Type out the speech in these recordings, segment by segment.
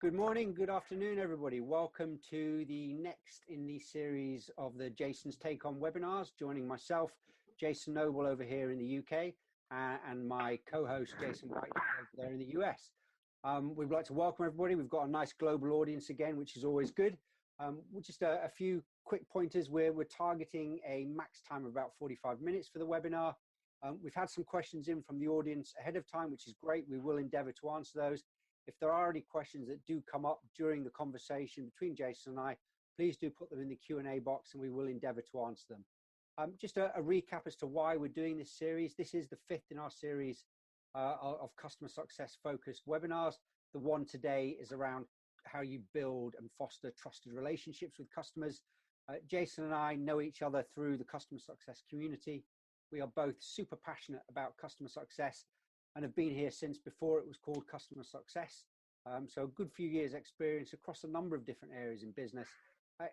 Good morning, good afternoon, everybody. Welcome to the next in the series of the Jason's Take On webinars, joining myself, Jason Noble over here in the UK, and my co-host, Jason Whitehead over there in the US. We'd like to welcome everybody. We've got a nice global audience again, which is always good. Just a few quick pointers where we're targeting a max time of about 45 minutes for the webinar. We've had some questions in from the audience ahead of time, which is great. We will endeavour to answer those. If there are any questions that do come up during the conversation between Jason and I, please do put them in the Q&A box and we will endeavour to answer them. Just a recap as to why we're doing this series. This is the fifth in our series of customer success focused webinars. The one today is around how you build and foster trusted relationships with customers. Jason and I know each other through the customer success community. We are both super passionate about customer success and have been here since before it was called customer success. So a good few years experience across a number of different areas in business.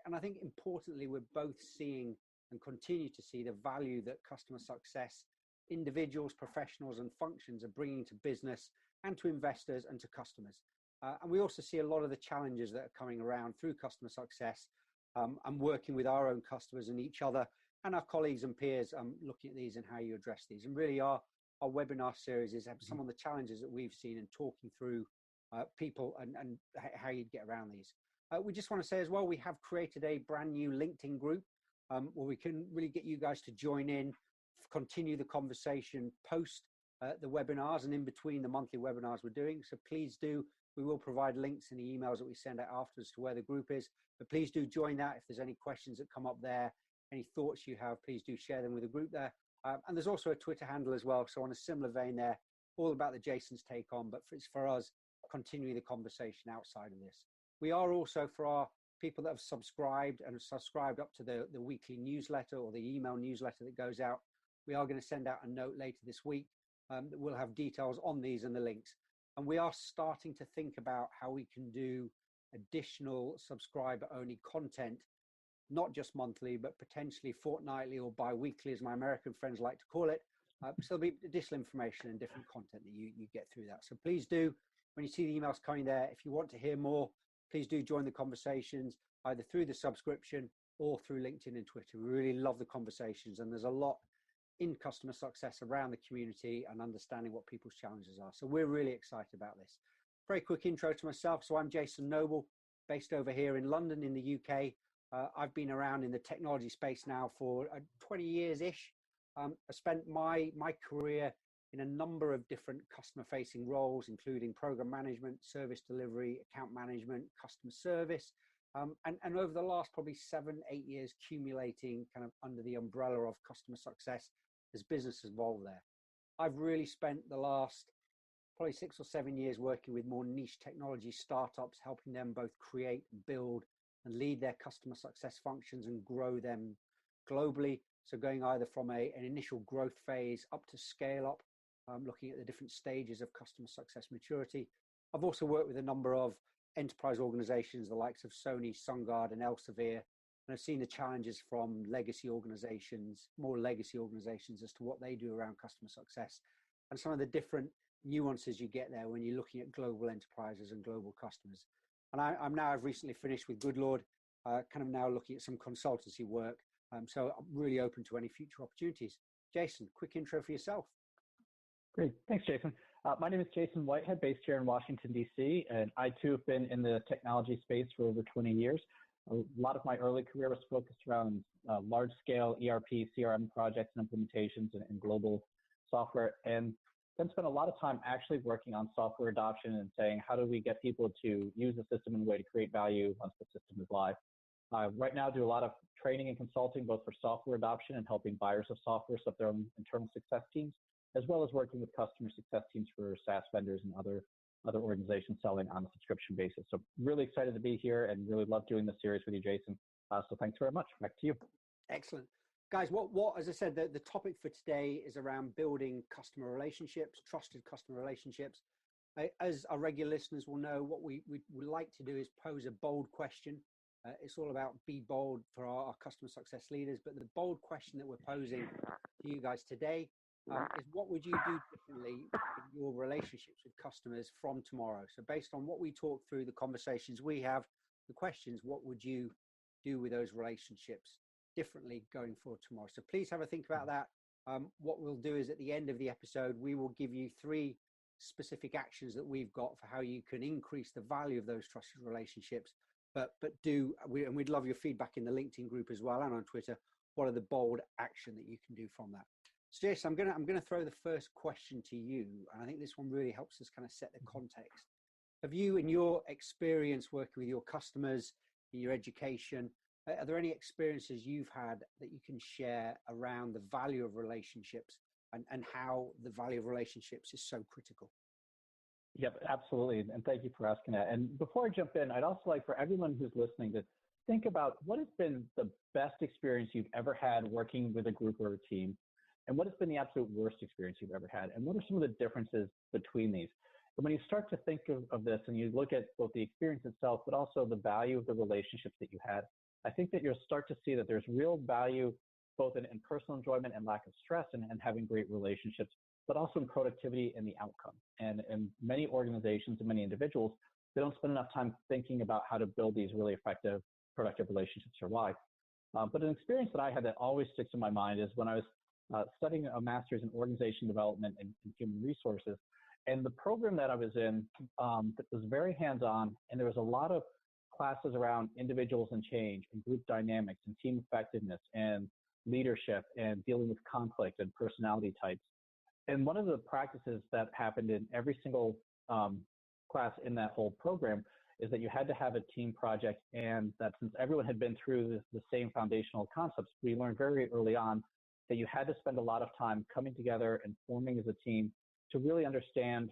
And I think importantly, we're both seeing and continue to see the value that customer success individuals, professionals and functions are bringing to business and to investors and to customers. And we also see a lot of the challenges that are coming around through customer success and working with our own customers and each other and our colleagues and peers looking at these and how you address these. And really our webinar series is some of the challenges that we've seen and talking through people and how you'd get around these. We just want to say as well, we have created a brand new LinkedIn group where we can really get you guys to join in, continue the conversation post the webinars and in between the monthly webinars we're doing. So please do, we will provide links in the emails that we send out afterwards to where the group is, but please do join that. If there's any questions that come up there, any thoughts you have, please do share them with the group there. And there's also a Twitter handle as well. So on a similar vein there, all about the Jason's Take On, but it's for us continuing the conversation outside of this. We are also, for our people that have subscribed up to the weekly newsletter or the email newsletter that goes out, we are going to send out a note later this week that will have details on these and the links. And we are starting to think about how we can do additional subscriber-only content, not just monthly, but potentially fortnightly or bi-weekly, as my American friends like to call it. So there'll be additional information and different content that you get through that. So please do, when you see the emails coming there, if you want to hear more, please do join the conversations, either through the subscription or through LinkedIn and Twitter. We really love the conversations, and there's a lot in customer success around the community and understanding what people's challenges are. So we're really excited about this. Very quick intro to myself. So I'm Jason Noble, based over here in London in the UK. I've been around in the technology space now for 20 years-ish. I spent my career in a number of different customer-facing roles, including program management, service delivery, account management, customer service, and over the last probably 7-8 years, accumulating kind of under the umbrella of customer success as business has evolved there. I've really spent the last probably 6 or 7 years working with more niche technology startups, helping them both create, build, and lead their customer success functions and grow them globally. So going either from an initial growth phase up to scale up, looking at the different stages of customer success maturity. I've also worked with a number of enterprise organizations, the likes of Sony, SunGard, and Elsevier, and I've seen the challenges from legacy organizations, more legacy organizations, as to what they do around customer success and some of the different nuances you get there when you're looking at global enterprises and global customers. And I've recently finished with Good Lord, kind of now looking at some consultancy work. So I'm really open to any future opportunities. Jason, quick intro for yourself. Great. Thanks, Jason. My name is Jason Whitehead, based here in Washington, D.C., and I too have been in the technology space for over 20 years. A lot of my early career was focused around large-scale ERP, CRM projects and implementations and global software, and then spent a lot of time actually working on software adoption and saying, how do we get people to use the system in a way to create value once the system is live? Right now, I do a lot of training and consulting, both for software adoption and helping buyers of software set up their own internal success teams, as well as working with customer success teams for SaaS vendors and other organizations selling on a subscription basis. So really excited to be here and really love doing this series with you, Jason. So thanks very much. Back to you. Excellent. Guys, what as I said, the topic for today is around building customer relationships, trusted customer relationships. As our regular listeners will know, what we like to do is pose a bold question. It's all about be bold for our customer success leaders. But the bold question that we're posing to you guys today is what would you do differently in your relationships with customers from tomorrow? So based on what we talked through, the conversations we have, the questions, what would you do with those relationships differently going forward tomorrow? So please have a think about that. What we'll do is at the end of the episode, we will give you 3 specific actions that we've got for how you can increase the value of those trusted relationships. And we'd love your feedback in the LinkedIn group as well and on Twitter. What are the bold action that you can do from that? So Jason, I'm gonna throw the first question to you, and I think this one really helps us kind of set the context. Have you, in your experience working with your customers, in your education, are there any experiences you've had that you can share around the value of relationships and how the value of relationships is so critical? Yep, absolutely. And thank you for asking that. And before I jump in, I'd also like for everyone who's listening to think about what has been the best experience you've ever had working with a group or a team, and what has been the absolute worst experience you've ever had, and what are some of the differences between these. And when you start to think of this and you look at both the experience itself, but also the value of the relationships that you had, I think that you'll start to see that there's real value both in personal enjoyment and lack of stress and having great relationships, but also in productivity and the outcome. And many organizations and many individuals, they don't spend enough time thinking about how to build these really effective, productive relationships or why. But an experience that I had that always sticks in my mind is when I was studying a master's in organization development and human resources. And the program that I was in that was very hands-on, and there was a lot of classes around individuals and change and group dynamics and team effectiveness and leadership and dealing with conflict and personality types. And one of the practices that happened in every single class in that whole program is that you had to have a team project, and that since everyone had been through the same foundational concepts, we learned very early on that you had to spend a lot of time coming together and forming as a team to really understand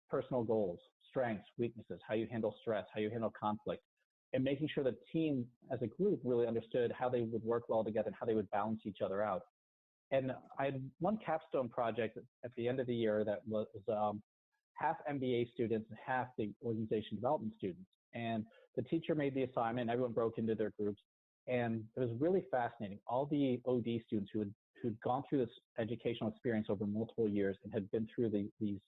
personal goals, strengths, weaknesses, how you handle stress, how you handle conflict, and making sure the team as a group really understood how they would work well together and how they would balance each other out. And I had one capstone project at the end of the year that was half MBA students and half the organization development students. And the teacher made the assignment, everyone broke into their groups, and it was really fascinating. All the OD students who'd gone through this educational experience over multiple years and had been through these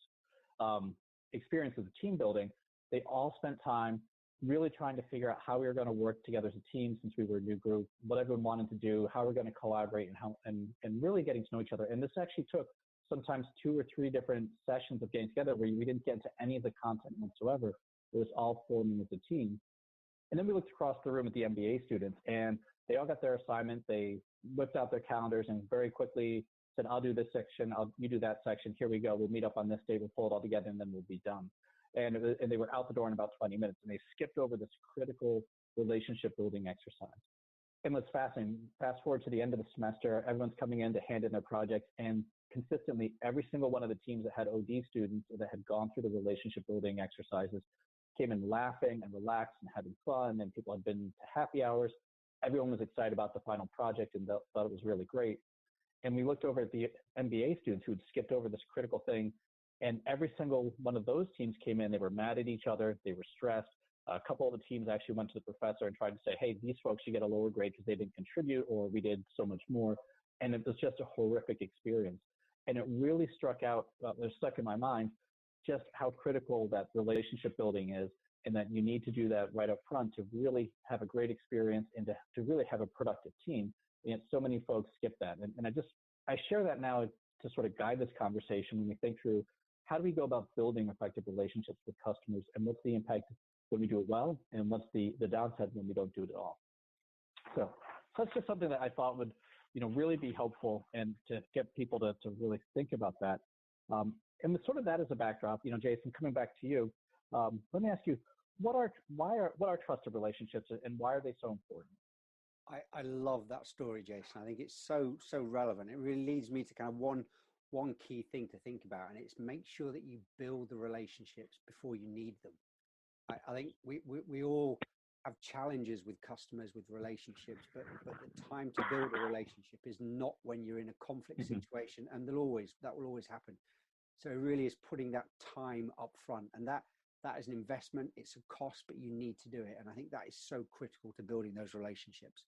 experiences of team building, they all spent time really trying to figure out how we were going to work together as a team since we were a new group, what everyone wanted to do, how we're going to collaborate, and really getting to know each other. And this actually took sometimes 2 or 3 different sessions of getting together where we didn't get into any of the content whatsoever. It was all forming as a team. And then we looked across the room at the MBA students, and they all got their assignment. They whipped out their calendars and very quickly said, I'll do this section, you do that section, here we go, we'll meet up on this day, we'll pull it all together, and then we'll be done. And they were out the door in about 20 minutes, and they skipped over this critical relationship building exercise. And what's fascinating, fast forward to the end of the semester, everyone's coming in to hand in their projects, and consistently every single one of the teams that had OD students that had gone through the relationship building exercises came in laughing and relaxed and having fun, and people had been to happy hours. Everyone was excited about the final project and thought it was really great. And we looked over at the MBA students who had skipped over this critical thing, and every single one of those teams came in, they were mad at each other, they were stressed. A couple of the teams actually went to the professor and tried to say, hey, these folks should get a lower grade because they didn't contribute, or we did so much more. And it was just a horrific experience. And it really stuck in my mind, just how critical that relationship building is, and that you need to do that right up front to really have a great experience and to really have a productive team. And so many folks skip that. And I share that now to sort of guide this conversation when we think through how do we go about building effective relationships with customers, and what's the impact when we do it well, and what's the downside when we don't do it at all. So that's just something that I thought would really be helpful, and to get people to really think about that. And with sort of that as a backdrop, Jason, coming back to you, let me ask you, what are trusted relationships, and why are they so important? I love that story, Jason. I think it's so relevant. It really leads me to kind of one key thing to think about, and it's make sure that you build the relationships before you need them. I think we all have challenges with customers, with relationships, but the time to build a relationship is not when you're in a conflict situation, and that will always happen. So it really is putting that time up front, and that is an investment. It's a cost, but you need to do it. And I think that is so critical to building those relationships.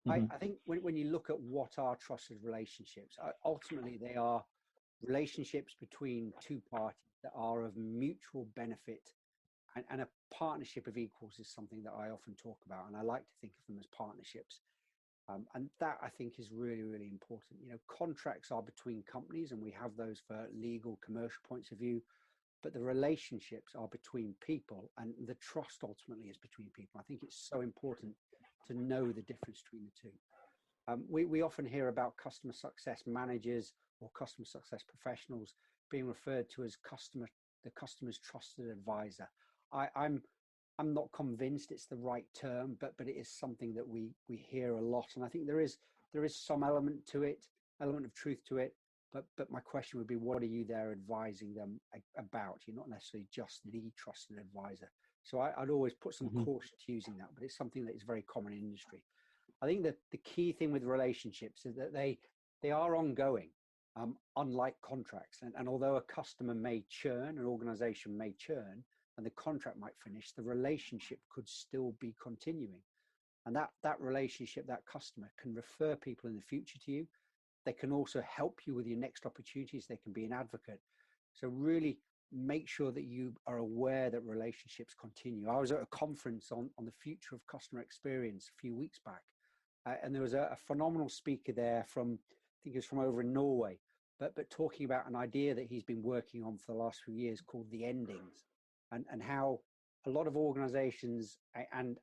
I think when you look at what are trusted relationships, ultimately they are relationships between two parties that are of mutual benefit, and a partnership of equals is something that I often talk about, and I like to think of them as partnerships. And that, I think, is really, really important. You know, contracts are between companies, and we have those for legal, commercial points of view, but the relationships are between people, and the trust ultimately is between people. I think it's so important to know the difference between the two. We often hear about customer success managers or customer success professionals being referred to as the customer's trusted advisor. I'm not convinced it's the right term, but it is something that we hear a lot, and I think there is some element of truth to it. But my question would be, what are you there advising them about? You're not necessarily just the trusted advisor. So I'd always put some caution to using that, but it's something that is very common in industry. I think that the key thing with relationships is that they are ongoing, unlike contracts. And although a customer may churn, an organization may churn, and the contract might finish, the relationship could still be continuing. And that relationship, that customer can refer people in the future to you. They can also help you with your next opportunities. They can be an advocate. So really make sure that you are aware that relationships continue. I was at a conference on the future of customer experience a few weeks back. And there was a phenomenal speaker there from, I think he was from over in Norway, but talking about an idea that he's been working on for the last few years called the endings, and how a lot of organizations and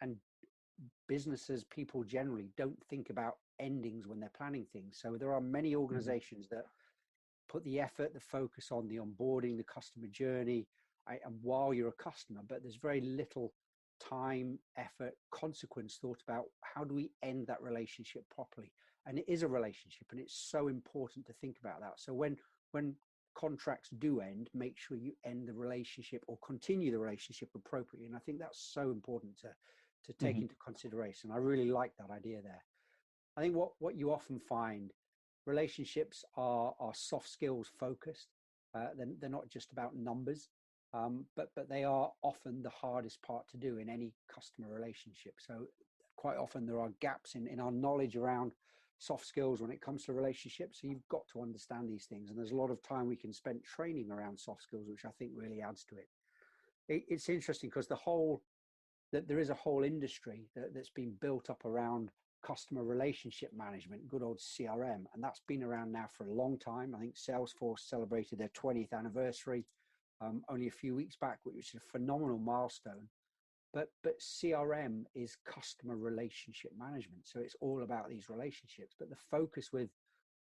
businesses, people generally, don't think about endings when they're planning things. So there are many organizations that put the effort, the focus on the onboarding, the customer journey, and while you're a customer, but there's very little time, effort, consequence thought about how do we end that relationship properly. And it is a relationship, and it's so important to think about that. So when contracts do end, make sure you end the relationship or continue the relationship appropriately. And I think that's so important to take into consideration. I really like that idea there. I think what you often find, relationships are soft skills focused. They're not just about numbers, but they are often the hardest part to do in any customer relationship. So quite often there are gaps in our knowledge around soft skills when it comes to relationships. So you've got to understand these things. And there's a lot of time we can spend training around soft skills, which I think really adds to it. It's interesting because there is a whole industry that's been built up around customer relationship management, good old CRM. And that's been around now for a long time. I think Salesforce celebrated their 20th anniversary only a few weeks back, which is a phenomenal milestone. But CRM is customer relationship management. So it's all about these relationships. But the focus with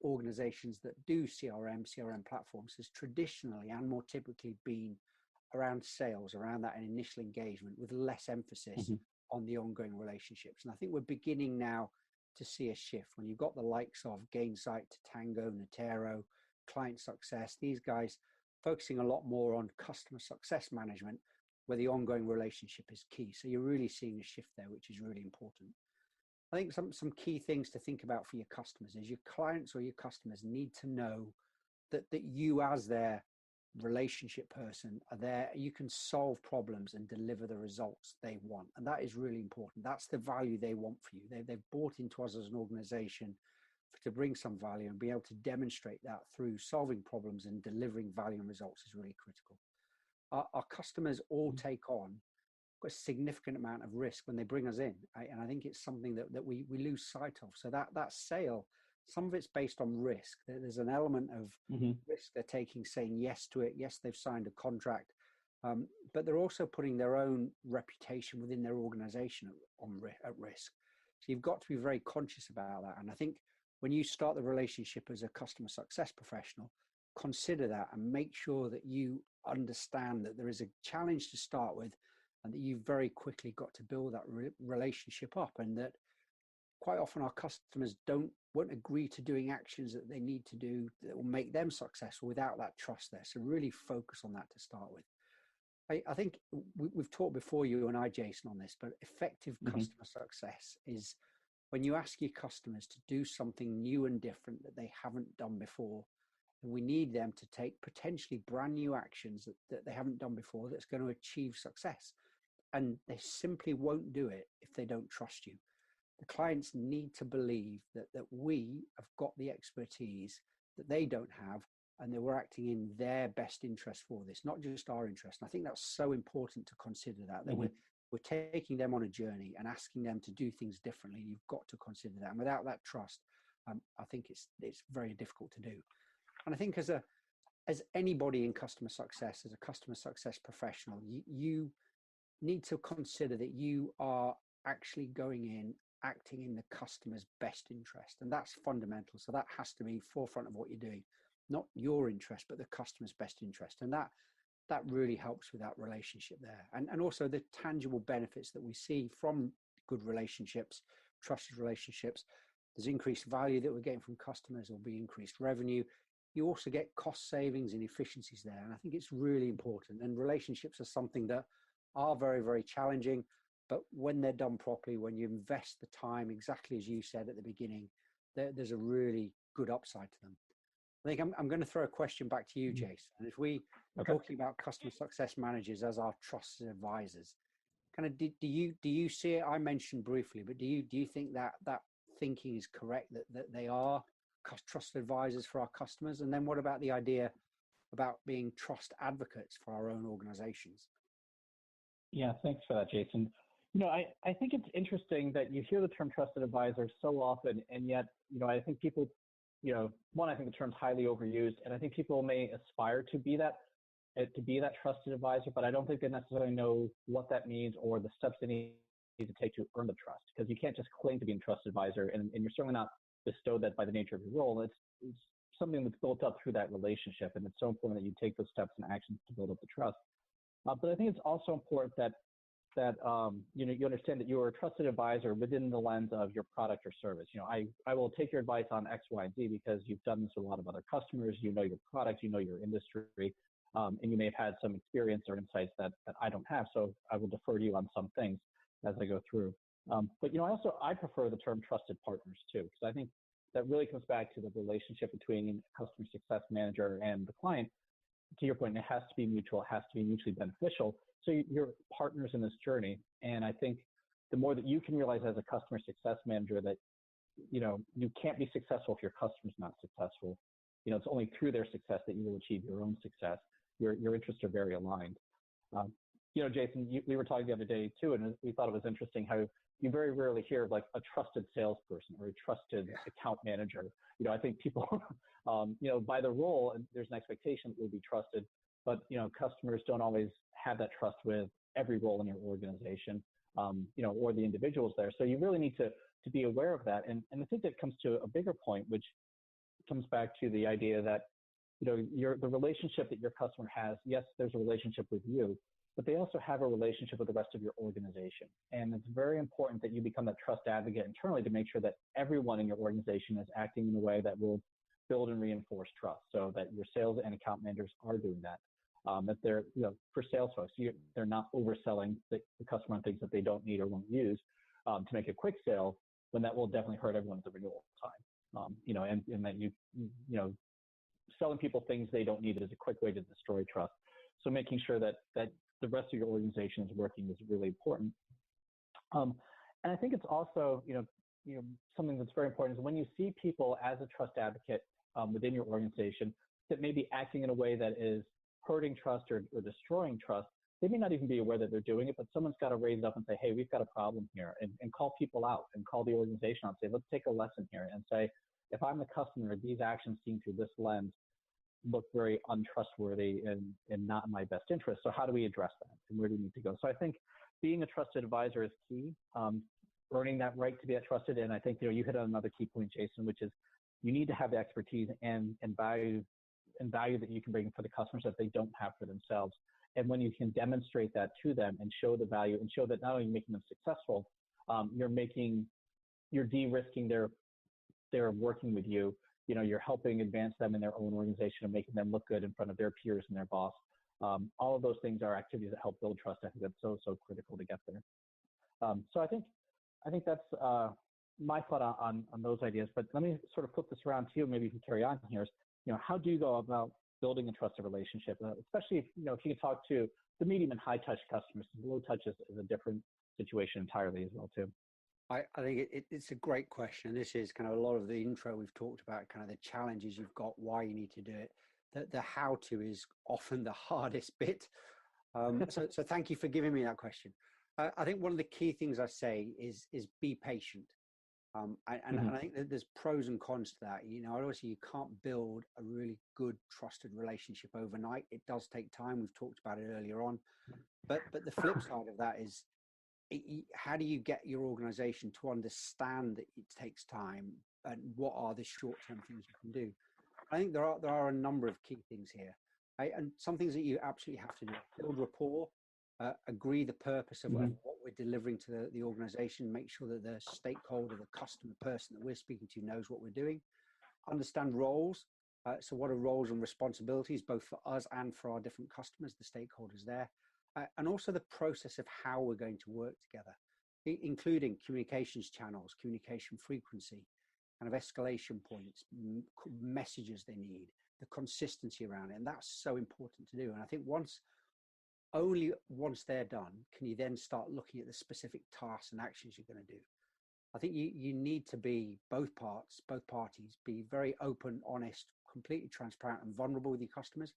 organizations that do CRM platforms has traditionally and more typically been around sales, around that initial engagement, with less emphasis on the ongoing relationships. And I think we're beginning now to see a shift when you've got the likes of Gainsight, Tango, Natero, Client Success, these guys focusing a lot more on customer success management, where the ongoing relationship is key. So you're really seeing a shift there, which is really important. I think some key things to think about for your customers is your clients or your customers need to know that you, as their relationship person, are there. You can solve problems and deliver the results they want. And that is really important. That's the value they want for you. They've bought into us as an organization to bring some value, and be able to demonstrate that through solving problems and delivering value and results is really critical. Our customers all take on a significant amount of risk when they bring us in. And I think it's something that we lose sight of. So that sale, some of it's based on risk. There's an element of risk they're taking, saying yes to it. Yes, they've signed a contract, but they're also putting their own reputation within their organization at risk. So you've got to be very conscious about that. And I think when you start the relationship as a customer success professional, consider that and make sure that you understand that there is a challenge to start with, and that you've very quickly got to build that relationship up, and that quite often our customers won't agree to doing actions that they need to do that will make them successful without that trust there. So really focus on that to start with. I think we've talked before, you and I, Jason, on this, but effective customer success is when you ask your customers to do something new and different that they haven't done before. And we need them to take potentially brand new actions that they haven't done before that's going to achieve success. And they simply won't do it if they don't trust you. The clients need to believe that we have got the expertise that they don't have, and that we're acting in their best interest for this, not just our interest. And I think that's so important to consider that we're taking them on a journey and asking them to do things differently. You've got to consider that. And without that trust, I think it's very difficult to do. And I think as anybody in customer success, as a customer success professional, you need to consider that you are actually going in, acting in the customer's best interest. And that's fundamental. So that has to be forefront of what you're doing, not your interest, but the customer's best interest. And that really helps with that relationship there. And also the tangible benefits that we see from good relationships, trusted relationships. There's increased value that we're getting from customers. There'll be increased revenue. You also get cost savings and efficiencies there. And I think it's really important. And relationships are something that are very, very challenging. But when they're done properly, when you invest the time, exactly as you said at the beginning, there's a really good upside to them. I think I'm going to throw a question back to you, Jason. And if we are talking about customer success managers as our trusted advisors, kind of do you see it? I mentioned briefly, but do you think that thinking is correct, that they are trusted advisors for our customers? And then what about the idea about being trust advocates for our own organizations? Yeah, thanks for that, Jason. I think it's interesting that you hear the term trusted advisor so often, and yet, I think people, I think the term's highly overused, and I think people may aspire to be that trusted advisor, but I don't think they necessarily know what that means or the steps they need to take to earn the trust, because you can't just claim to be a trusted advisor, and you're certainly not bestowed that by the nature of your role. It's something that's built up through that relationship, and it's so important that you take those steps and actions to build up the trust. But I think it's also important that you understand that you are a trusted advisor within the lens of your product or service. I will take your advice on X, Y, and Z because you've done this with a lot of other customers. You know your product, you know your industry, and you may have had some experience or insights that I don't have. So I will defer to you on some things as I go through. But I prefer the term trusted partners too, because I think that really comes back to the relationship between a customer success manager and the client. To your point, it has to be mutual, it has to be mutually beneficial. So you're partners in this journey. And I think the more that you can realize as a customer success manager that, you can't be successful if your customer's not successful. It's only through their success that you will achieve your own success. Your interests are very aligned. Jason, we were talking the other day too, and we thought it was interesting how you very rarely hear like a trusted salesperson or a trusted account manager. I think people, by the role, and there's an expectation that will be trusted, but customers don't always have that trust with every role in your organization, or the individuals there. So you really need to be aware of that. And I think that comes to a bigger point, which comes back to the idea that, the relationship that your customer has, yes, there's a relationship with you, but they also have a relationship with the rest of your organization. And it's very important that you become that trust advocate internally to make sure that everyone in your organization is acting in a way that will build and reinforce trust, so that your sales and account managers are doing that. That they're, for sales folks, they're not overselling the customer on things that they don't need or won't use to make a quick sale, when that will definitely hurt everyone at the renewal time. And that selling people things they don't need is a quick way to destroy trust. So making sure that the rest of your organization is working is really important. And I think it's also, something that's very important is when you see people as a trust advocate within your organization that may be acting in a way that is hurting trust or destroying trust, they may not even be aware that they're doing it, but someone's got to raise up and say, hey, we've got a problem here, and call people out and call the organization out and say, let's take a lesson here, and say, if I'm the customer, these actions seen through this lens look very untrustworthy and not in my best interest. So how do we address that, and where do we need to go? So I think being a trusted advisor is key, earning that right to be that trusted. And I think, you hit on another key point, Jason, which is you need to have the expertise and value that you can bring for the customers that they don't have for themselves. And when you can demonstrate that to them and show the value and show that not only making them successful, you're de-risking their working with you. You're helping advance them in their own organization and making them look good in front of their peers and their boss. All of those things are activities that help build trust. I think that's so critical to get there. So I think that's my thought on those ideas. But let me sort of flip this around to you. Maybe you can carry on here. How do you go about building a trusted relationship, especially if you can talk to the medium and high touch customers? Low touch is a different situation entirely as well too. I think it's a great question. This is kind of a lot of the intro we've talked about, kind of the challenges you've got, why you need to do it. the how to is often the hardest bit. So thank you for giving me that question. I think one of the key things I say is be patient. And I think that there's pros and cons to that. You know, obviously you can't build a really good trusted relationship overnight. It does take time. We've talked about it earlier on, but the flip side of that is how do you get your organization to understand that it takes time, and what are the short-term things you can do? I think there are a number of key things here, right? And some things that you absolutely have to do: build rapport, agree the purpose of what we're delivering to the organization, make sure that the stakeholder, the customer person that we're speaking to knows what we're doing, understand roles. So what are roles and responsibilities, both for us and for our different customers, the stakeholders there, and also the process of how we're going to work together, including communications channels, communication frequency, kind of escalation points, messages they need, the consistency around it. And that's so important to do. And I think only once they're done, can you then start looking at the specific tasks and actions you're going to do. I think you need to be, both parties, be very open, honest, completely transparent and vulnerable with your customers.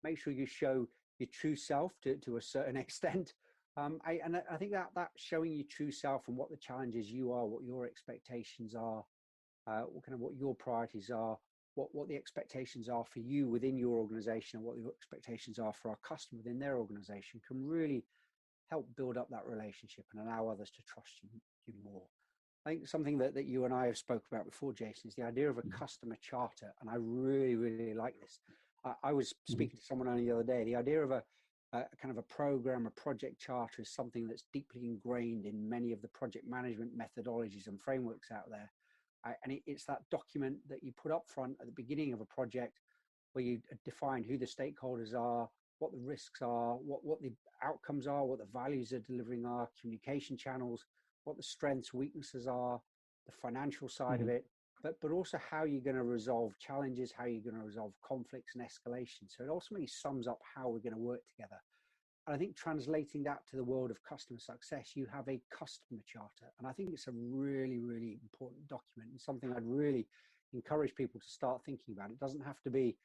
Make sure you show your true self to a certain extent. I think that showing your true self and what the challenges you are, what your expectations are, what your priorities are, what the expectations are for you within your organization, and what your expectations are for our customer within their organization, can really help build up that relationship and allow others to trust you more. I think something that you and I have spoke about before, Jason, is the idea of a customer charter. And I really, really like this. I was speaking to someone only the other day. The idea of a kind of a program, a project charter, is something that's deeply ingrained in many of the project management methodologies and frameworks out there. And it's that document that you put up front at the beginning of a project, where you define who the stakeholders are, what the risks are, what the outcomes are, what the values they're delivering are, communication channels, what the strengths, weaknesses are, the financial side of it, but also how you're going to resolve challenges, how you're going to resolve conflicts and escalation. So it ultimately sums up how we're going to work together. And I think translating that to the world of customer success, you have a customer charter. And I think it's a really, really important document, and something I'd really encourage people to start thinking about. It doesn't have to be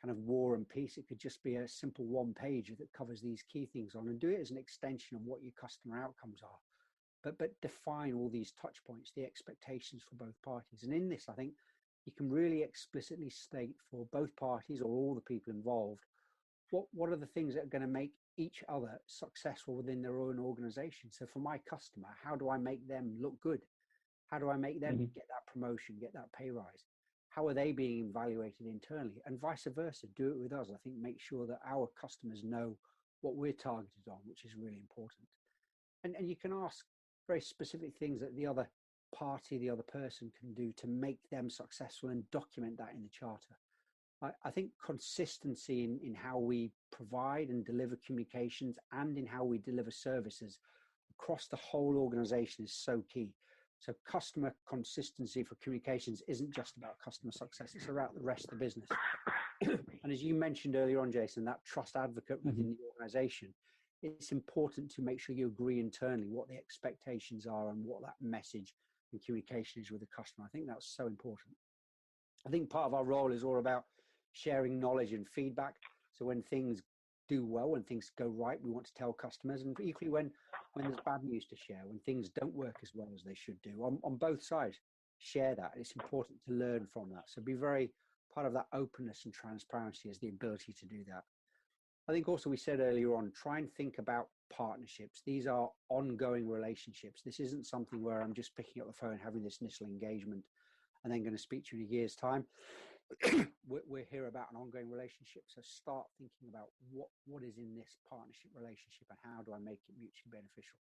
kind of war and peace. It could just be a simple one page that covers these key things on, and do it as an extension of what your customer outcomes are. But define all these touch points, the expectations for both parties. And in this, I think you can really explicitly state for both parties, or all the people involved, what are the things that are going to make each other successful within their own organization. So for my customer, how do I make them look good? How do I make them get that promotion, get that pay rise? How are they being evaluated internally? And vice versa, do it with us. I think make sure that our customers know what we're targeted on, which is really important. And you can ask very specific things that the other party, the other person can do to make them successful, and document that in the charter. I think consistency in how we provide and deliver communications, and in how we deliver services across the whole organization, is so key. So customer consistency for communications isn't just about customer success, it's about the rest of the business. And as you mentioned earlier on, Jason, that trust advocate within the organization, it's important to make sure you agree internally what the expectations are and what that message and communication is with the customer. I think that's so important. I think part of our role is all about sharing knowledge and feedback. So when things do well, when things go right, we want to tell customers, and equally when there's bad news to share, when things don't work as well as they should do, on both sides, share that. It's important to learn from that. So be very part of that openness and transparency, is the ability to do that. I think also we said earlier on, try and think about partnerships. These are ongoing relationships. This isn't something where I'm just picking up the phone, having this initial engagement, and then going to speak to you in a year's time. We're here about an ongoing relationship. So start thinking about what is in this partnership relationship, and how do I make it mutually beneficial?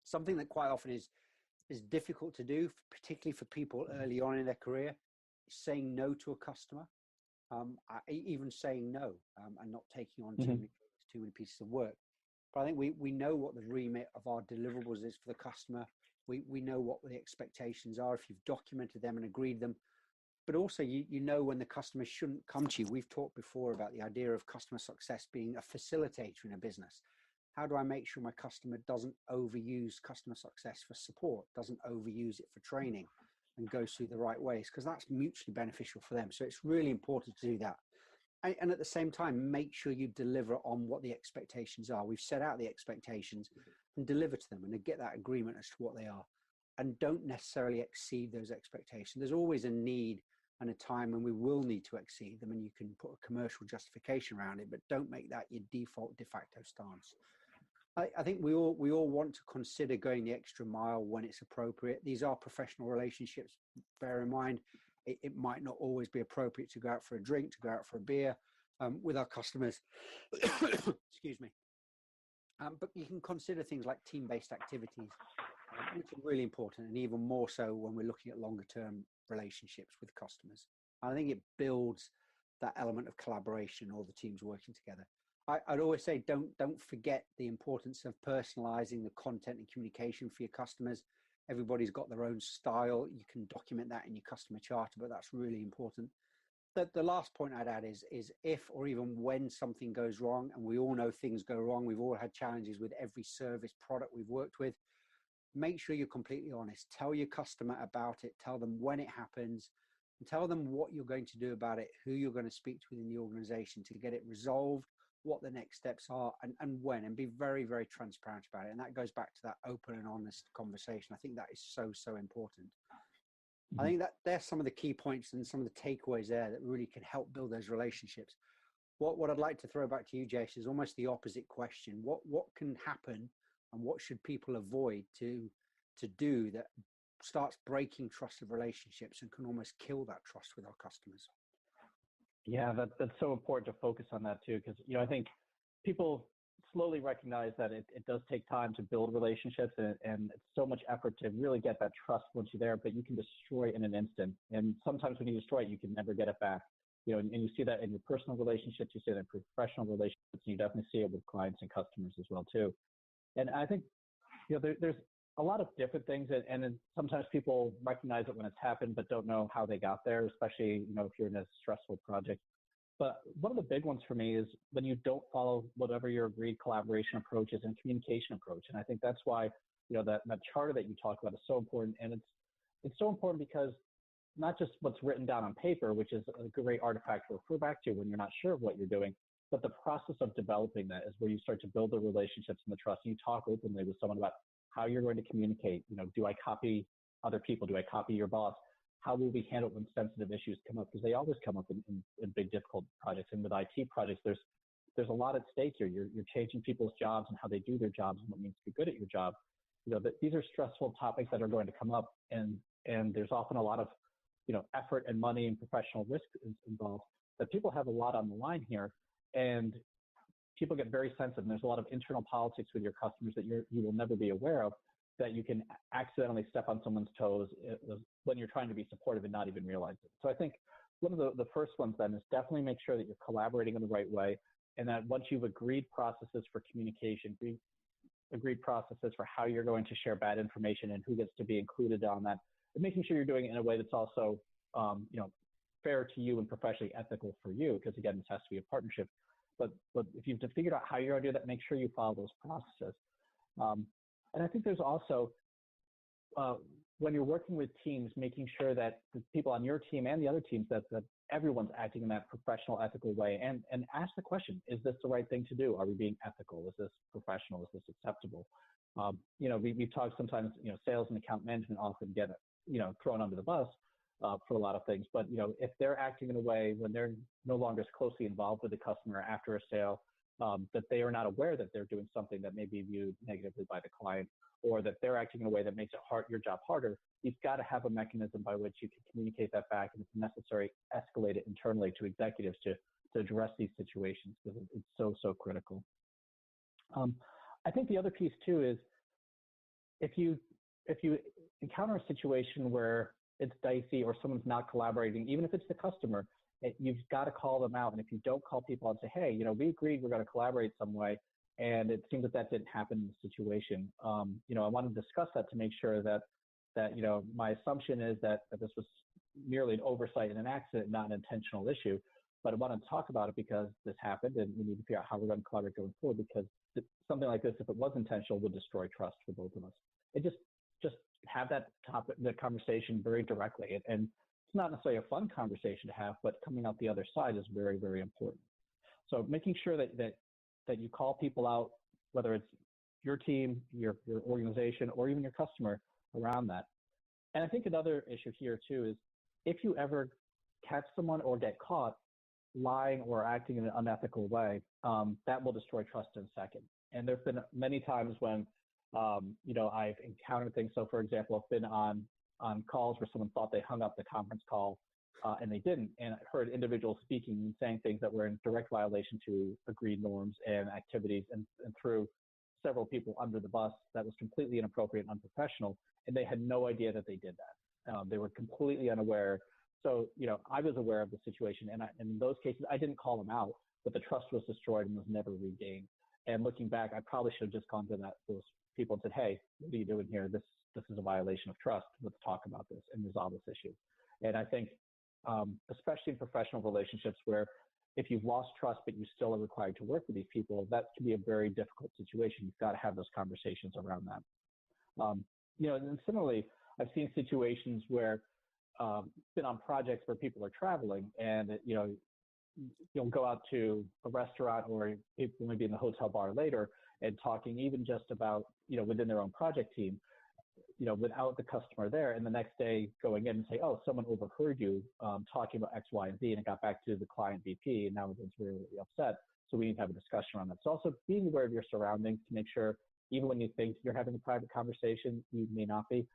Something that quite often is difficult to do, particularly for people early on in their career, is saying no to a customer. Even saying no, and not taking on too many pieces of work. But I think we know what the remit of our deliverables is for the customer. We know what the expectations are if you've documented them and agreed them. But also you know when the customer shouldn't come to you. We've talked before about the idea of customer success being a facilitator in a business. How do I make sure my customer doesn't overuse customer success for support, doesn't overuse it for training, and goes through the right ways? Because that's mutually beneficial for them. So it's really important to do that. And at the same time, make sure you deliver on what the expectations are. We've set out the expectations and deliver to them and get that agreement as to what they are. And don't necessarily exceed those expectations. There's always a need and a time when we will need to exceed them, and you can put a commercial justification around it, but don't make that your default de facto stance. I think we all want to consider going the extra mile when it's appropriate. These are professional relationships. Bear in mind, it might not always be appropriate to go out for a drink, to go out for a beer with our customers. Excuse me. But you can consider things like team-based activities, which are really important, and even more so when we're looking at longer-term relationships with customers. I think it builds that element of collaboration, all the teams working together. I'd always say don't forget the importance of personalizing the content and communication for your customers. Everybody's got their own style. You can document that in your customer charter, but that's really important. The last point I'd add is if or even when something goes wrong, and we all know things go wrong, we've all had challenges with every service product we've worked with, make sure you're completely honest. Tell your customer about it, tell them when it happens, and tell them what you're going to do about it, who you're going to speak to within the organization to get it resolved, what the next steps are, and when, and be very, very transparent about it. And that goes back to that open and honest conversation. I think that is so important. I think that there's some of the key points and some of the takeaways there that really can help build those relationships. What I'd like to throw back to you, Jason, is almost the opposite question. What can happen and what should people avoid to do that starts breaking trusted relationships and can almost kill that trust with our customers? Yeah, that's so important to focus on that too, because I think people slowly recognize that it does take time to build relationships, and it's so much effort to really get that trust once you're there, but you can destroy it in an instant. And sometimes when you destroy it, you can never get it back. And you see that in your personal relationships, you see that in professional relationships, and you definitely see it with clients and customers as well too. And I think there's a lot of different things, and sometimes people recognize it when it's happened, but don't know how they got there, especially if you're in a stressful project. But one of the big ones for me is when you don't follow whatever your agreed collaboration approach is and communication approach. And I think that's why that charter that you talked about is so important. And it's so important because not just what's written down on paper, which is a great artifact to refer back to when you're not sure of what you're doing, but the process of developing that is where you start to build the relationships and the trust. And you talk openly with someone about how you're going to communicate. Do I copy other people? Do I copy your boss? How will we handle when sensitive issues come up? Because they always come up in big, difficult projects. And with IT projects, there's a lot at stake here. You're changing people's jobs and how they do their jobs and what means to be good at your job. These are stressful topics that are going to come up, and there's often a lot of effort and money and professional risk involved. That people have a lot on the line here, and people get very sensitive. And there's a lot of internal politics with your customers that you will never be aware of, that you can accidentally step on someone's toes when you're trying to be supportive and not even realize it. So I think one of the first ones then is definitely make sure that you're collaborating in the right way, and that once you've agreed processes for communication, agreed processes for how you're going to share bad information and who gets to be included on that, and making sure you're doing it in a way that's also fair to you and professionally ethical for you, because again, this has to be a partnership. But if you've figured out how you're going to do that, make sure you follow those processes. And I think there's also, when you're working with teams, making sure that the people on your team and the other teams, that everyone's acting in that professional, ethical way, and ask the question, is this the right thing to do? Are we being ethical? Is this professional? Is this acceptable? We've talked sometimes, sales and account management often get, thrown under the bus for a lot of things. But, if they're acting in a way when they're no longer as closely involved with the customer after a sale, that they are not aware that they're doing something that may be viewed negatively by the client, or that they're acting in a way that makes your job harder, you've got to have a mechanism by which you can communicate that back, and if necessary, escalate it internally to executives to address these situations, because it's so critical. I think the other piece too is if you encounter a situation where it's dicey or someone's not collaborating, even if it's the customer, you've got to call them out. And if you don't call people and say, hey, we agreed we're going to collaborate some way, and it seems that didn't happen in the situation. I want to discuss that to make sure that my assumption is that this was merely an oversight and an accident, not an intentional issue. But I want to talk about it because this happened, and we need to figure out how we're going to collaborate going forward, because something like this, if it was intentional, would destroy trust for both of us. It just have that conversation very directly, and it's not necessarily a fun conversation to have, but coming out the other side is very, very important. So making sure that you call people out, whether it's your team, your organization, or even your customer around that. And I think another issue here too is if you ever catch someone or get caught lying or acting in an unethical way, that will destroy trust in a second. And there've been many times when, I've encountered things. So for example, I've been on calls where someone thought they hung up the conference call and they didn't, and I heard individuals speaking and saying things that were in direct violation to agreed norms and activities and threw several people under the bus. That was completely inappropriate and unprofessional, and they had no idea that they did that. They were completely unaware. So, I was aware of the situation, and in those cases, I didn't call them out, but the trust was destroyed and was never regained. And looking back, I probably should have just gone to those people and said, hey, what are you doing here? This is a violation of trust. Let's talk about this and resolve this issue. And I think, especially in professional relationships where if you've lost trust, but you still are required to work with these people, that can be a very difficult situation. You've got to have those conversations around that. And similarly, I've seen situations where been on projects where people are traveling and, you'll go out to a restaurant or people may be in the hotel bar later and talking even just about, within their own project team, without the customer there, and the next day going in and say, oh, someone overheard you talking about X, Y, and Z, and it got back to the client VP, and now everyone's really, really upset. So we need to have a discussion on that. So also being aware of your surroundings to make sure, even when you think you're having a private conversation, you may not be.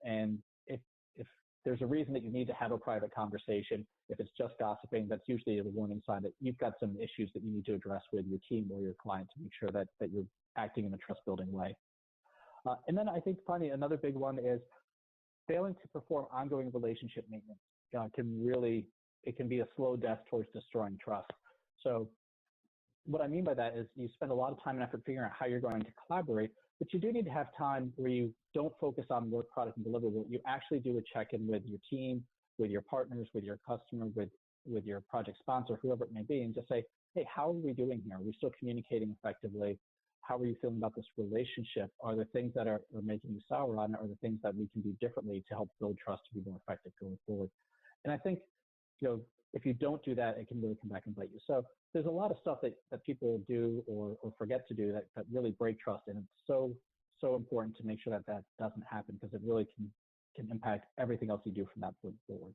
And if there's a reason that you need to have a private conversation, if it's just gossiping, that's usually a warning sign that you've got some issues that you need to address with your team or your client to make sure that you're acting in a trust-building way. And then I think finally another big one is failing to perform ongoing relationship maintenance. It can be a slow death towards destroying trust. So what I mean by that is you spend a lot of time and effort figuring out how you're going to collaborate, but you do need to have time where you don't focus on work product and deliverable. You actually do a check-in with your team, with your partners, with your customer, with your project sponsor, whoever it may be, and just say, hey, how are we doing here? Are we still communicating effectively? How are you feeling about this relationship? Are there things that are making you sour on it? Are there things that we can do differently to help build trust to be more effective going forward? And I think, if you don't do that, it can really come back and bite you. So there's a lot of stuff that people do or forget to do that really break trust. And it's so important to make sure that doesn't happen, because it really can impact everything else you do from that point forward.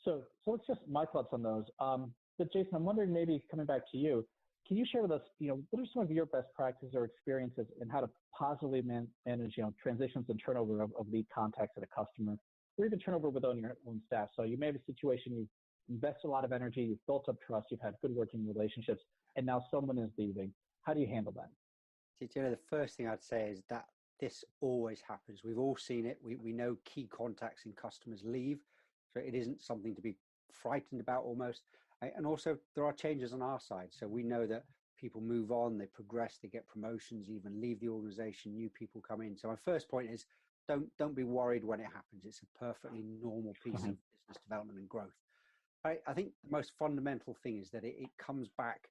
So it's just my thoughts on those. But Jason, I'm wondering, maybe coming back to you, can you share with us, what are some of your best practices or experiences in how to positively manage, transitions and turnover of lead contacts at a customer, or even turnover within your own staff? So you may have a situation, you've invested a lot of energy, you've built up trust, you've had good working relationships, and now someone is leaving. How do you handle that? The first thing I'd say is that this always happens. We've all seen it. We know key contacts in customers leave, so it isn't something to be frightened about almost. And also there are changes on our side. So we know that people move on, they progress, they get promotions, even leave the organization, new people come in. So my first point is don't be worried when it happens. It's a perfectly normal piece of business development and growth. I think the most fundamental thing is that it comes back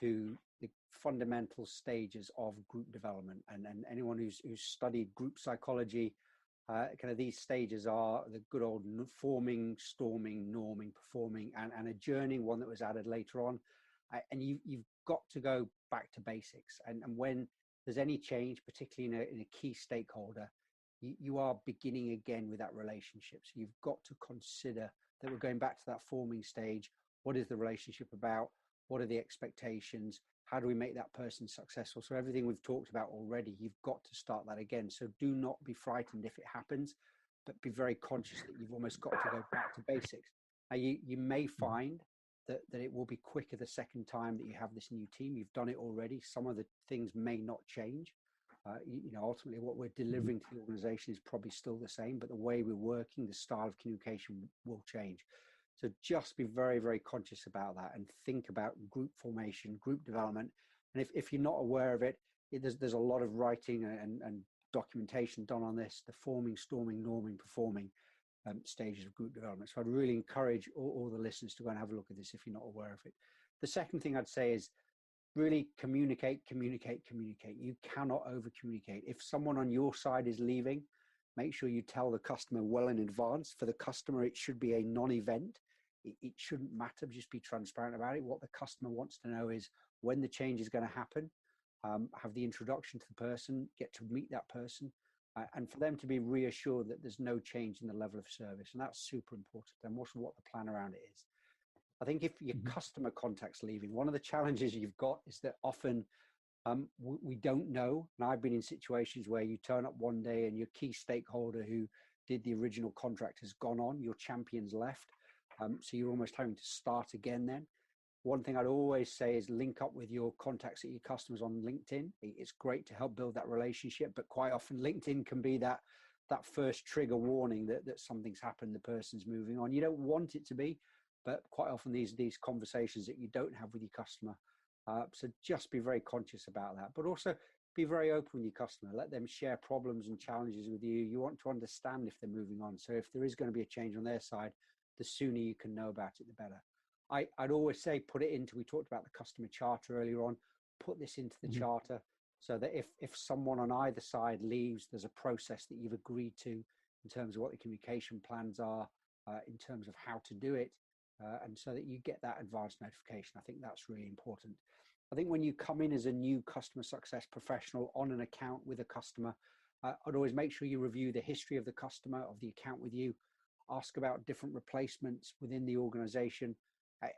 to the fundamental stages of group development. And anyone who's studied group psychology, kind of these stages are the good old forming, storming, norming, performing, and adjourning, one that was added later on. And you've got to go back to basics. And when there's any change, particularly in a key stakeholder, you are beginning again with that relationship. So you've got to consider that we're going back to that forming stage. What is the relationship about? What are the expectations? How do we make that person successful? So everything we've talked about already, you've got to start that again. So do not be frightened if it happens, but be very conscious that you've almost got to go back to basics. Now, you may find that it will be quicker the second time that you have this new team. You've done it already. Some of the things may not change. Ultimately what we're delivering to the organization is probably still the same, but the way we're working, the style of communication will change. So just be very, very conscious about that and think about group formation, group development. And if you're not aware of it, there's a lot of writing and documentation done on this, the forming, storming, norming, performing stages of group development. So I'd really encourage all the listeners to go and have a look at this if you're not aware of it. The second thing I'd say is really communicate. You cannot over communicate. If someone on your side is leaving, Make sure you tell the customer well in advance. For the customer, it should be a non-event. It shouldn't matter, just be transparent about it. What the customer wants to know is when the change is going to happen, have the introduction to the person, get to meet that person, and for them to be reassured that there's no change in the level of service. And that's super important. And also what the plan around it is. I think if your customer contact's leaving, one of the challenges you've got is that often we don't know. And I've been in situations where you turn up one day and your key stakeholder who did the original contract has gone on, your champion's left. So you're almost having to start again then. One thing I'd always say is link up with your contacts at your customers on LinkedIn. It's great to help build that relationship, but quite often LinkedIn can be that first trigger warning that something's happened, the person's moving on. You don't want it to be, but quite often these conversations that you don't have with your customer. So just be very conscious about that, but also be very open with your customer. Let them share problems and challenges with you. You want to understand if they're moving on. So if there is going to be a change on their side, the sooner you can know about it, the better. I'd always say put it into, we talked about the customer charter earlier on, put this into the charter so that if someone on either side leaves, there's a process that you've agreed to in terms of what the communication plans are, in terms of how to do it, and so that you get that advanced notification. I think that's really important. I think when you come in as a new customer success professional on an account with a customer, I'd always make sure you review the history of the customer, of the account with you, ask about different replacements within the organization,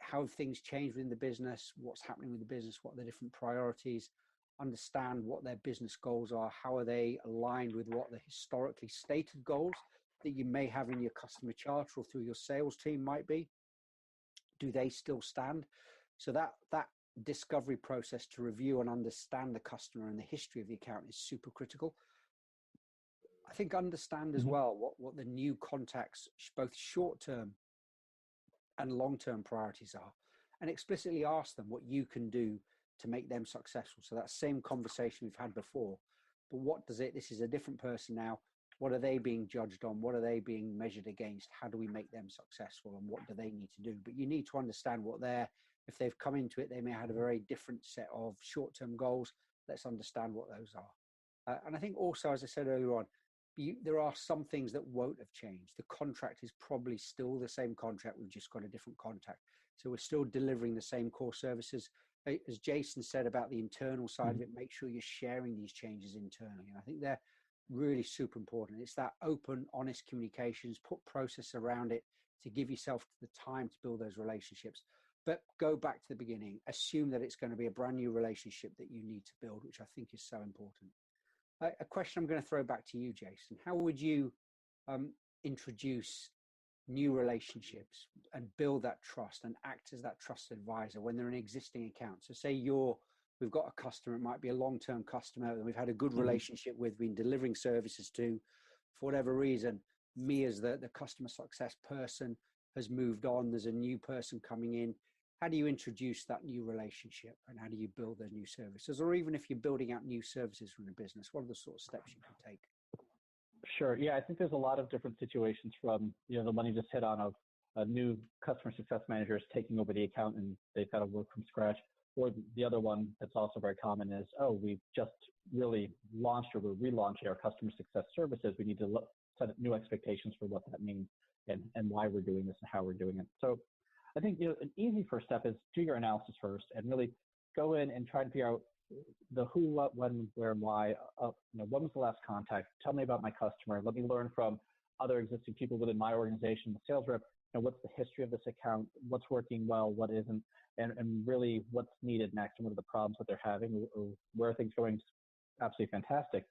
how things change within the business, what's happening with the business, what are the different priorities, understand what their business goals are, how are they aligned with what the historically stated goals that you may have in your customer charter or through your sales team might be. Do they still stand? So that discovery process to review and understand the customer and the history of the account is super critical. I think understand as well what the new contacts, both short-term and long-term priorities are, and explicitly ask them what you can do to make them successful. So that same conversation we've had before, but what does it, this is a different person now, what are they being judged on? What are they being measured against? How do we make them successful? And what do they need to do? But you need to understand what if they've come into it, they may have had a very different set of short-term goals. Let's understand what those are. And I think also, as I said earlier on, there are some things that won't have changed. The contract is probably still the same contract. We've just got a different contact. So we're still delivering the same core services. As Jason said about the internal side of it, make sure you're sharing these changes internally. And I think they're really super important. It's that open, honest communications, put process around it to give yourself the time to build those relationships. But go back to the beginning. Assume that it's going to be a brand new relationship that you need to build, which I think is so important. A question I'm going to throw back to you, Jason. How would you introduce new relationships and build that trust and act as that trusted advisor when they're an existing account? So say we've got a customer, it might be a long-term customer that we've had a good relationship with, been delivering services to. For whatever reason, me as the customer success person has moved on. There's a new person coming in. How do you introduce that new relationship and how do you build those new services? Or even if you're building out new services from the business, what are the sort of steps you can take? Sure. Yeah, I think there's a lot of different situations from, the one you just hit on of a new customer success manager is taking over the account and they've got to work from scratch. Or the other one that's also very common is, we've just really launched or we're relaunching our customer success services. We need to set new expectations for what that means and why we're doing this and how we're doing it. So I think an easy first step is do your analysis first and really go in and try to figure out the who, what, when, where, and why. When was the last contact? Tell me about my customer. Let me learn from other existing people within my organization, the sales rep. What's the history of this account? What's working well? What isn't? And really what's needed next and what are the problems that they're having or where are things going absolutely fantastic.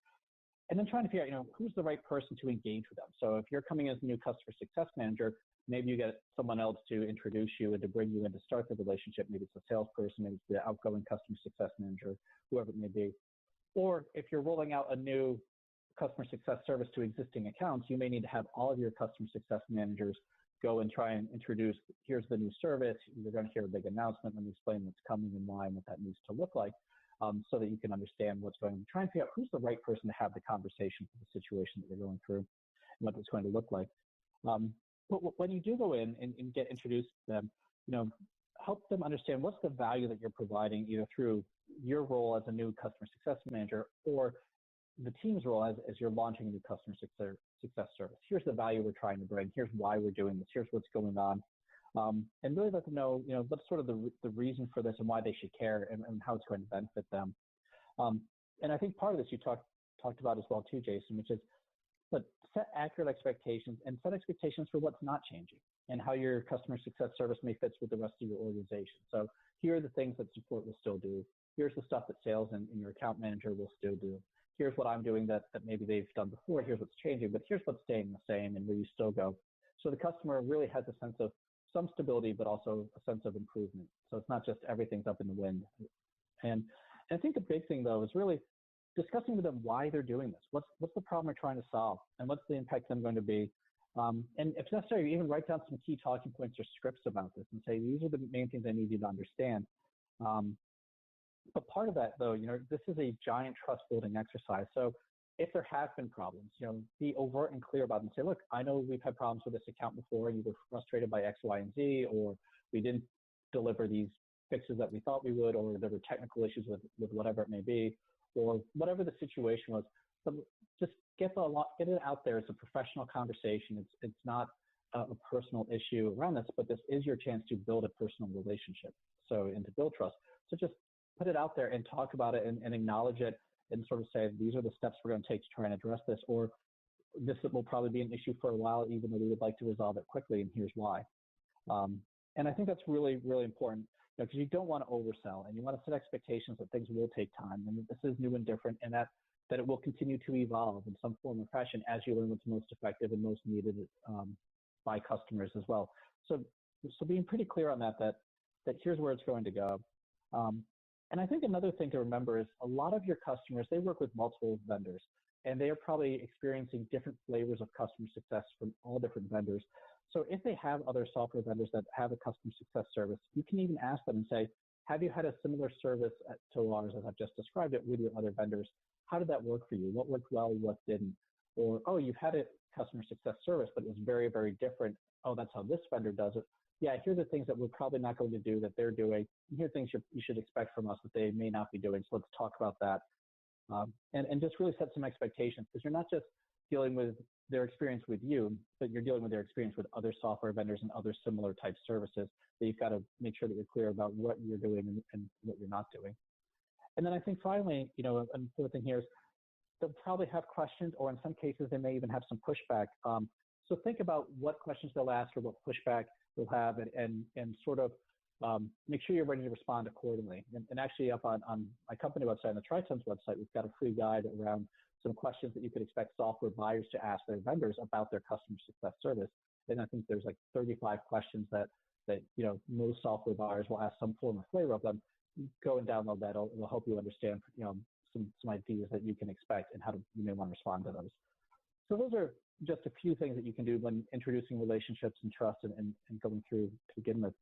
And then trying to figure out, who's the right person to engage with them. So if you're coming as a new customer success manager, maybe you get someone else to introduce you and to bring you in to start the relationship. Maybe it's a salesperson, maybe it's the outgoing customer success manager, whoever it may be. Or if you're rolling out a new customer success service to existing accounts, you may need to have all of your customer success managers go and try and introduce, here's the new service. You're going to hear a big announcement. Let me explain what's coming and why and what that needs to look like. So that you can understand what's going on. Try and figure out who's the right person to have the conversation for the situation that you're going through and what it's going to look like. But when you do go in and get introduced to them, help them understand what's the value that you're providing either through your role as a new customer success manager or the team's role as you're launching a new customer success service. Here's the value we're trying to bring. Here's why we're doing this. Here's what's going on. And really let them know, what's sort of the reason for this and why they should care and how it's going to benefit them. And I think part of this you talked about as well too, Jason, which is, but set accurate expectations and set expectations for what's not changing and how your customer success service may fit with the rest of your organization. So here are the things that support will still do. Here's the stuff that sales and your account manager will still do. Here's what I'm doing that maybe they've done before. Here's what's changing, but here's what's staying the same and where you still go. So the customer really has a sense of some stability, but also a sense of improvement. So it's not just everything's up in the wind. And I think the big thing though is really discussing with them why they're doing this. What's the problem they're trying to solve, and what's the impact them going to be? And if necessary, even write down some key talking points or scripts about this and say, these are the main things I need you to understand. But part of that though, this is a giant trust building exercise. So if there have been problems, be overt and clear about them. Say, look, I know we've had problems with this account before and you were frustrated by X, Y, and Z, or we didn't deliver these fixes that we thought we would, or there were technical issues with whatever it may be, or whatever the situation was. But just get it out there. It's a professional conversation. It's not a personal issue around this, but this is your chance to build a personal relationship. And to build trust. So just put it out there and talk about it and acknowledge it and sort of say, these are the steps we're going to take to try and address this, or this will probably be an issue for a while, even though we would like to resolve it quickly, and here's why. And I think that's really, really important, because you don't want to oversell, and you want to set expectations that things will take time, and this is new and different, and that it will continue to evolve in some form or fashion as you learn what's most effective and most needed by customers as well. So being pretty clear on that here's where it's going to go. And I think another thing to remember is a lot of your customers, they work with multiple vendors, and they are probably experiencing different flavors of customer success from all different vendors. So if they have other software vendors that have a customer success service, you can even ask them and say, have you had a similar service to ours as I've just described it with your other vendors? How did that work for you? What worked well, what didn't? Or, oh, you've had a customer success service, but it was very, very different. Oh, that's how this vendor does it. Yeah, here are the things that we're probably not going to do that they're doing. And here are things you should expect from us that they may not be doing. So let's talk about that. And just really set some expectations, because you're not just dealing with their experience with you, but you're dealing with their experience with other software vendors and other similar type services that you've got to make sure that you're clear about what you're doing and what you're not doing. And then I think finally, another thing here is they'll probably have questions, or in some cases, they may even have some pushback. So think about what questions they'll ask or what pushback they'll have, and sort of make sure you're ready to respond accordingly. And actually up on my company website, on the TriTone's website, we've got a free guide around some questions that you could expect software buyers to ask their vendors about their customer success service. And I think there's like 35 questions that most software buyers will ask some form of flavor of them. Go and download that. It'll help you understand some ideas that you can expect and how you may want to respond to those. So those are just a few things that you can do when introducing relationships and trust and going through to begin with.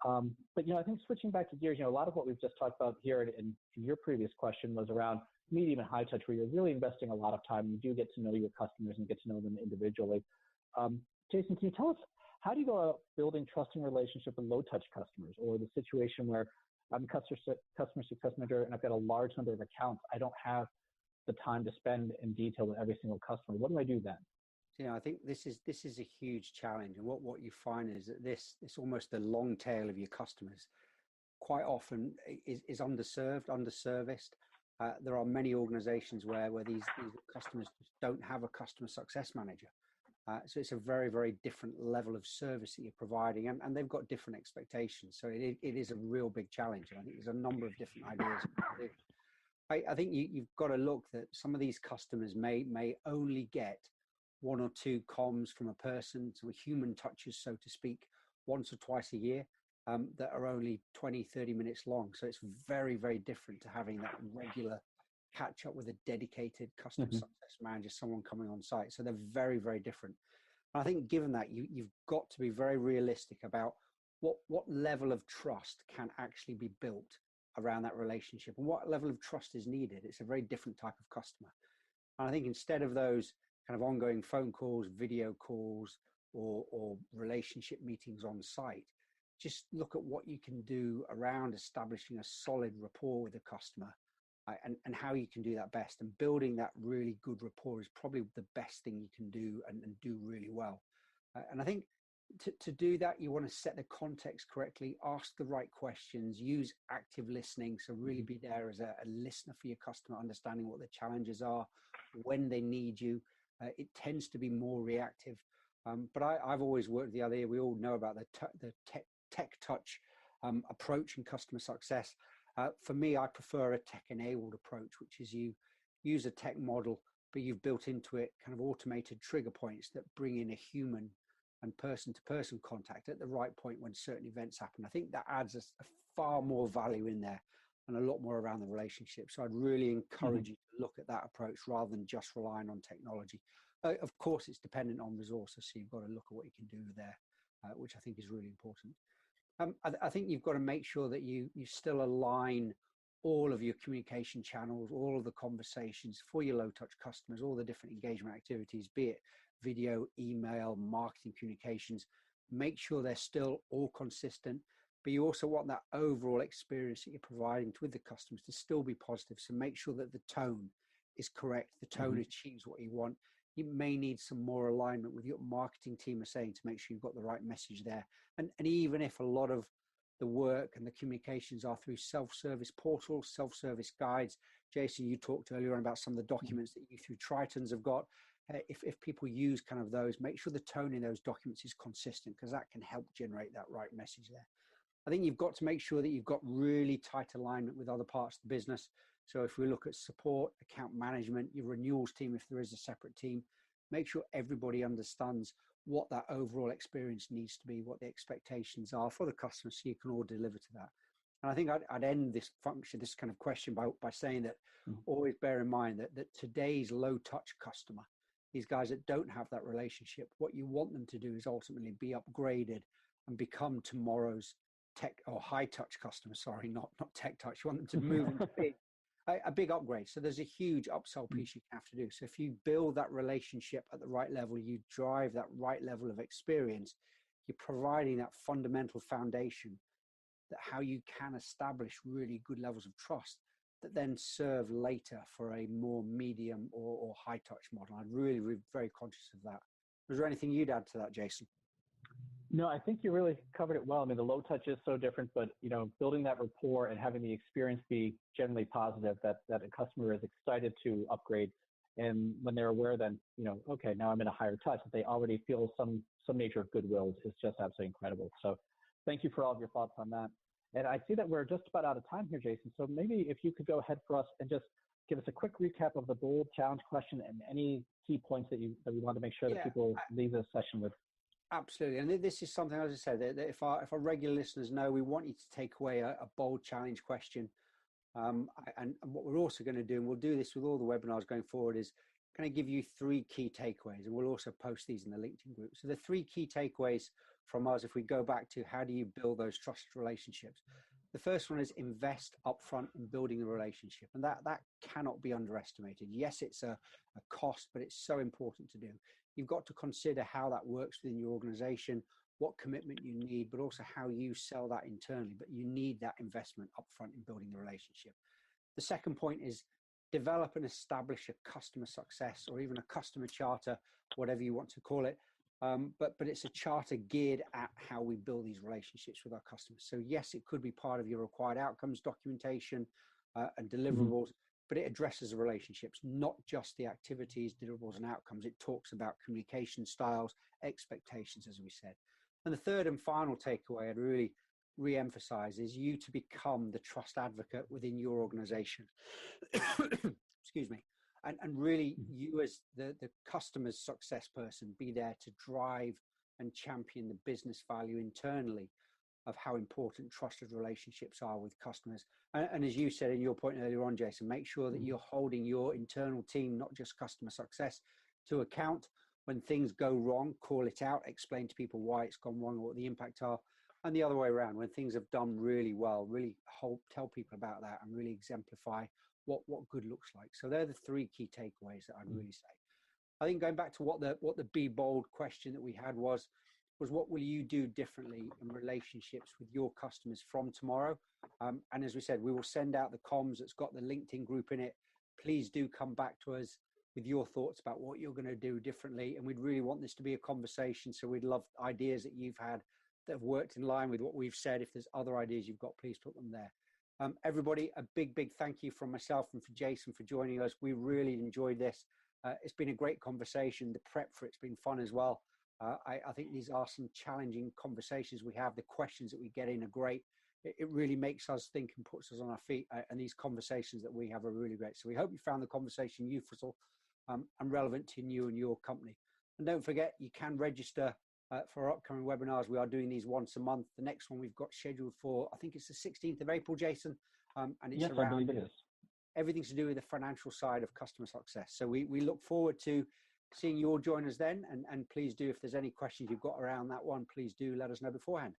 But I think switching back to gears, a lot of what we've just talked about here in your previous question was around medium and high touch, where you're really investing a lot of time. You do get to know your customers and get to know them individually. Jason, can you tell us, how do you go about building trusting relationship with low touch customers, or the situation where I'm a customer success manager and I've got a large number of accounts? I don't have the time to spend in detail with every single customer. What do I do then? I think this is a huge challenge, and what you find is that it's almost the long tail of your customers quite often is underserved, underserviced. There are many organizations where these customers just don't have a customer success manager. So it's a very, very different level of service that you're providing, and they've got different expectations. So it is a real big challenge. And I think there's a number of different ideas. I think you've got to look that some of these customers may only get one or two comms from a person, so human touches, so to speak, once or twice a year, that are only 20, 30 minutes long. So it's very, very different to having that regular catch up with a dedicated customer success manager, someone coming on site. So they're very, very different. And I think given that, you've got to be very realistic about what level of trust can actually be built around that relationship and what level of trust is needed. It's a very different type of customer. And I think instead of those kind of ongoing phone calls, video calls, or relationship meetings on site, just look at what you can do around establishing a solid rapport with the customer and how you can do that best. And building that really good rapport is probably the best thing you can do and do really well. And I think to do that, you want to set the context correctly, ask the right questions, use active listening. So really be there as a listener for your customer, understanding what the challenges are, when they need you. It tends to be more reactive. But I've always worked the idea, we all know about the tech touch approach in customer success. For me, I prefer a tech-enabled approach, which is you use a tech model, but you've built into it kind of automated trigger points that bring in a human and person-to-person contact at the right point when certain events happen. I think that adds a far more value in there and a lot more around the relationship. So I'd really encourage you to look at that approach rather than just relying on technology. Of course, it's dependent on resources, so you've got to look at what you can do there, which I think is really important. I think you've got to make sure that you still align all of your communication channels, all of the conversations for your low-touch customers, all the different engagement activities, be it video, email, marketing communications. Make sure they're still all consistent, but you also want that overall experience that you're providing with the customers to still be positive. So make sure that the tone is correct, the tone achieves what you want. You may need some more alignment with your marketing team are saying to make sure you've got the right message there. And even if a lot of the work and the communications are through self-service portals, self-service guides. Jason, you talked earlier on about some of the documents that you through Tritons have got. If people use kind of those, make sure the tone in those documents is consistent, because that can help generate that right message there. I think you've got to make sure that you've got really tight alignment with other parts of the business. So if we look at support, account management, your renewals team, if there is a separate team, make sure everybody understands what that overall experience needs to be, what the expectations are for the customer, so you can all deliver to that. And I think I'd end this function, this kind of question by saying that always bear in mind that today's low touch customer, these guys that don't have that relationship, what you want them to do is ultimately be upgraded and become tomorrow's tech or high touch customer. Sorry, not tech touch. You want them to move into a big upgrade. So there's a huge upsell piece you have to do. So if you build that relationship at the right level, you drive that right level of experience, you're providing that fundamental foundation that how you can establish really good levels of trust that then serve later for a more medium or high touch model. I'm really very conscious of that. Was there anything you'd add to that, Jason? No, I think you really covered it well. I mean, the low touch is so different, but building that rapport and having the experience be generally positive, that a customer is excited to upgrade, and when they're aware, then okay, now I'm in a higher touch, that they already feel some nature of goodwill is just absolutely incredible. So, thank you for all of your thoughts on that. And I see that we're just about out of time here, Jason. So maybe if you could go ahead for us and just give us a quick recap of the bold challenge question and any key points that we want to make sure that people leave this session with. Absolutely. And this is something, as I said, that if our regular listeners know, we want you to take away a bold challenge question. And what we're also going to do, and we'll do this with all the webinars going forward, is going to give you 3 key takeaways. And we'll also post these in the LinkedIn group. So the 3 key takeaways from us, if we go back to how do you build those trusted relationships? The first one is invest upfront in building the relationship. And that cannot be underestimated. Yes, it's a cost, but it's so important to do. You've got to consider how that works within your organization, what commitment you need, but also how you sell that internally. But you need that investment upfront in building the relationship. The second point is develop and establish a customer success or even a customer charter, whatever you want to call it. But it's a charter geared at how we build these relationships with our customers. So yes, it could be part of your required outcomes documentation and deliverables, but it addresses the relationships, not just the activities, deliverables, and outcomes. It talks about communication styles, expectations, as we said. And the third and final takeaway I'd really re-emphasize is you to become the trust advocate within your organization. Excuse me. And really, you as the customer's success person, be there to drive and champion the business value internally of how important trusted relationships are with customers. And as you said in your point earlier on, Jason, make sure that you're holding your internal team, not just customer success, to account. When things go wrong, call it out, explain to people why it's gone wrong or what the impact are. And the other way around, when things have done really well, really tell people about that and really exemplify what good looks like. So they're the 3 key takeaways that I'd really say. I think going back to what the be bold question that we had was, was what will you do differently in relationships with your customers from tomorrow? And as we said, we will send out the comms that's got the LinkedIn group in it. Please do come back to us with your thoughts about what you're going to do differently. And we'd really want this to be a conversation. So we'd love ideas that you've had that have worked in line with what we've said. If there's other ideas you've got, please put them there. Everybody, a big thank you from myself and for Jason for joining us. We really enjoyed this. It's been a great conversation. The prep for it's been fun as well. I think these are some challenging conversations we have. The questions that we get in are great. It really makes us think and puts us on our feet. And these conversations that we have are really great. So we hope you found the conversation useful and relevant to you and your company. And don't forget, you can register for our upcoming webinars. We are doing these once a month. The next one we've got scheduled for, I think it's the 16th of April, Jason. And it's yes, around, I believe it is. Everything to do with the financial side of customer success. So we look forward to seeing you all join us then. And please do, if there's any questions you've got around that one, please do let us know beforehand.